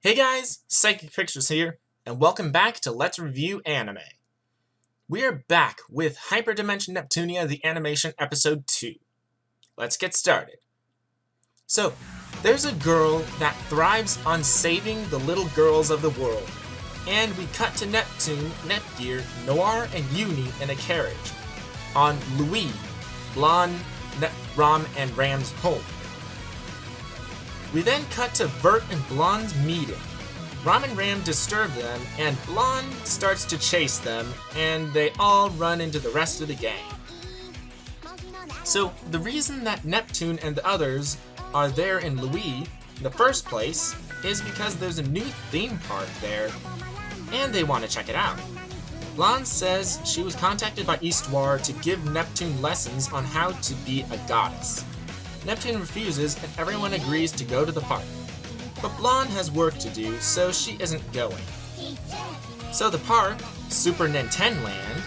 Hey guys, Psychic Pictures here, and welcome back to Let's Review Anime. We are back with Hyperdimension Neptunia, the animation episode 2. Let's get started. So, there's a girl that thrives on saving the little girls of the world, and we cut to Neptune, Nepgear, Noir, and Uni in a carriage on Louis, Blonde, Rom, and Ram's home. We then cut to Vert and Blonde's meeting. Rom and Ram disturb them, and Blonde starts to chase them, and they all run into the rest of the gang. So, the reason that Neptune and the others are there in Louis in the first place is because there's a new theme park there, and they want to check it out. Blonde says she was contacted by Histoire to give Neptune lessons on how to be a goddess. Neptune refuses, and everyone agrees to go to the park. But Blonde has work to do, so she isn't going. So the park, Super Nintendo Land,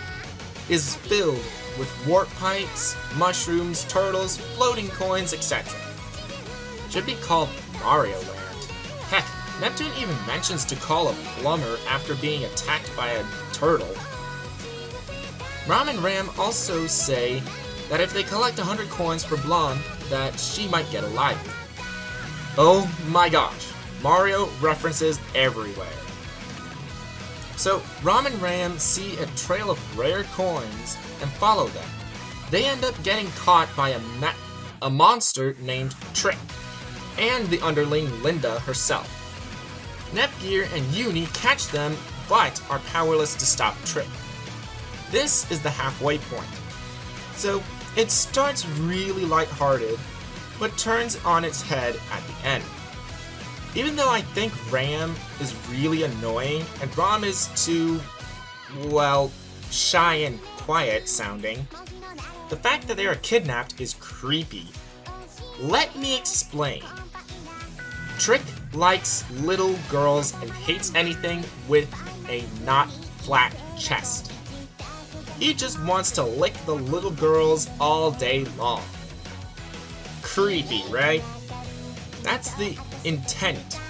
is filled with warp pipes, mushrooms, turtles, floating coins, etc. Should be called Mario Land. Heck, Neptune even mentions to call a plumber after being attacked by a turtle. Rom and Ram also say that if they collect 100 coins for Blonde, that she might get a life. Oh my gosh, Mario references everywhere. So Rom and Ram see a trail of rare coins and follow them. They end up getting caught by a monster named Trick, and the underling Linda herself. Nepgear and Uni catch them, but are powerless to stop Trick. This is the halfway point. So it starts really lighthearted, but turns on its head at the end. Even though I think Ram is really annoying and Rom is too, shy and quiet sounding, the fact that they are kidnapped is creepy. Let me explain. Trick likes little girls and hates anything with a not flat chest. He just wants to lick the little girls all day long. Creepy, right? That's the intent.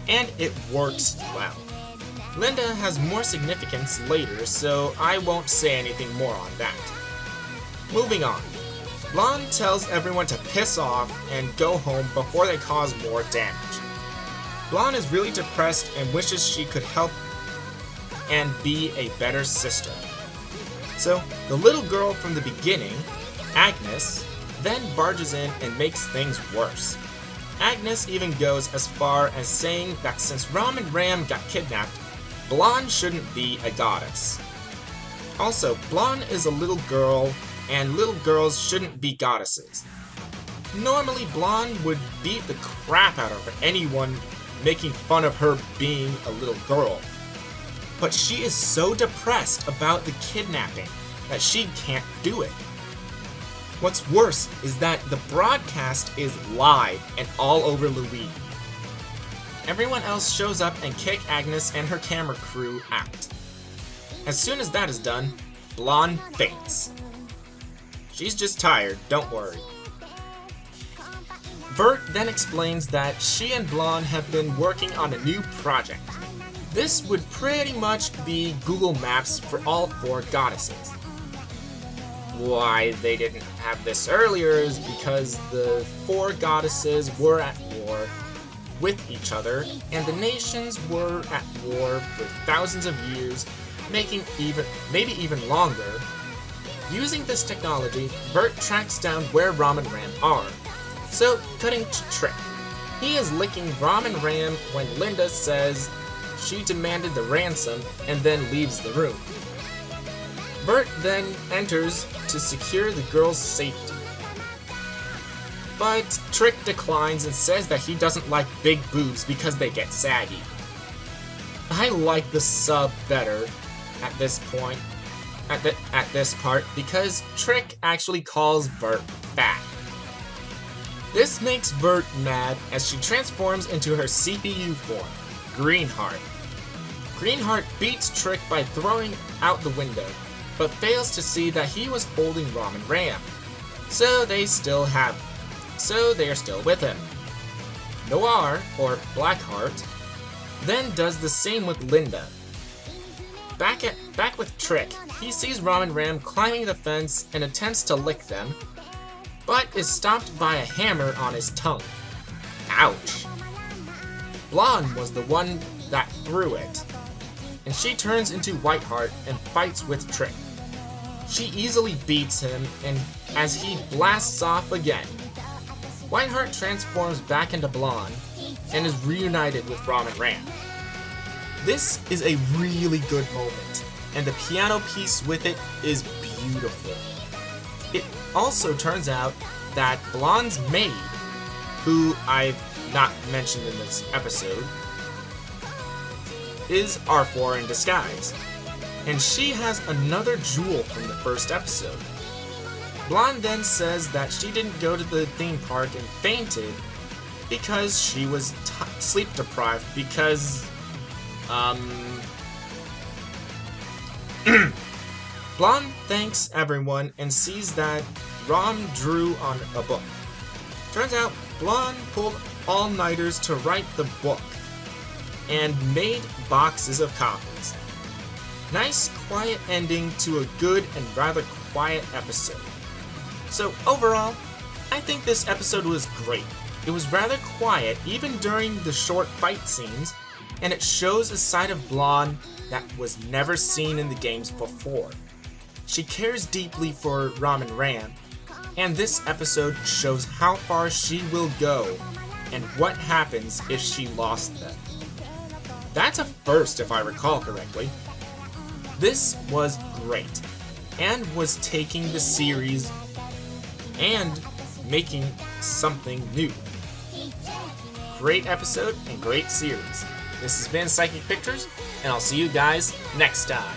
And it works well. Linda has more significance later, so I won't say anything more on that. Moving on. Blonde tells everyone to piss off and go home before they cause more damage. Blonde is really depressed and wishes she could help and be a better sister. So, the little girl from the beginning, Agnes, then barges in and makes things worse. Agnes even goes as far as saying that since Rom and Ram got kidnapped, Blonde shouldn't be a goddess. Also, Blonde is a little girl, and little girls shouldn't be goddesses. Normally, Blonde would beat the crap out of anyone making fun of her being a little girl. But she is so depressed about the kidnapping that she can't do it. What's worse is that the broadcast is live and all over Louis. Everyone else shows up and kick Agnes and her camera crew out. As soon as that is done, Blonde faints. She's just tired, don't worry. Vert then explains that she and Blonde have been working on a new project. This would pretty much be Google Maps for all 4 goddesses. Why they didn't have this earlier is because the 4 goddesses were at war with each other, and the nations were at war for thousands of years, maybe even longer. Using this technology, Vert tracks down where Rom and Ram are. So, cutting to Trick. He is licking Rom and Ram when Linda says she demanded the ransom and then leaves the room. Vert then enters to secure the girl's safety. But Trick declines and says that he doesn't like big boobs because they get saggy. I like the sub better at this point, at this part, because Trick actually calls Vert fat. This makes Vert mad as she transforms into her CPU form, Greenheart. Greenheart beats Trick by throwing out the window, but fails to see that he was holding Rom and Ram. So they are still with him. Noir, or Blackheart, then does the same with Linda. Back with Trick, he sees Ram and Ram climbing the fence and attempts to lick them, but is stopped by a hammer on his tongue. Ouch. Blonde was the one that threw it, and she turns into Whiteheart and fights with Trick. She easily beats him, and as he blasts off again, Whiteheart transforms back into Blonde and is reunited with Ram and Ram. This is a really good moment, and the piano piece with it is beautiful. It also turns out that Blonde's maid, who I've not mentioned in this episode, is R4 in disguise, and she has another jewel from the first episode. Blonde then says that she didn't go to the theme park and fainted because she was sleep deprived because Blonde thanks everyone and sees that Ram drew on a book. Turns out Blonde pulled all-nighters to write the book and made boxes of copies. Nice, quiet ending to a good and rather quiet episode. So overall, I think this episode was great. It was rather quiet even during the short fight scenes, and it shows a side of Blonde that was never seen in the games before. She cares deeply for Ram and Ram, and this episode shows how far she will go and what happens if she lost them. That's a first if I recall correctly. This was great, and was taking the series and making something new. Great episode and great series. This has been Psychic Pictures, and I'll see you guys next time.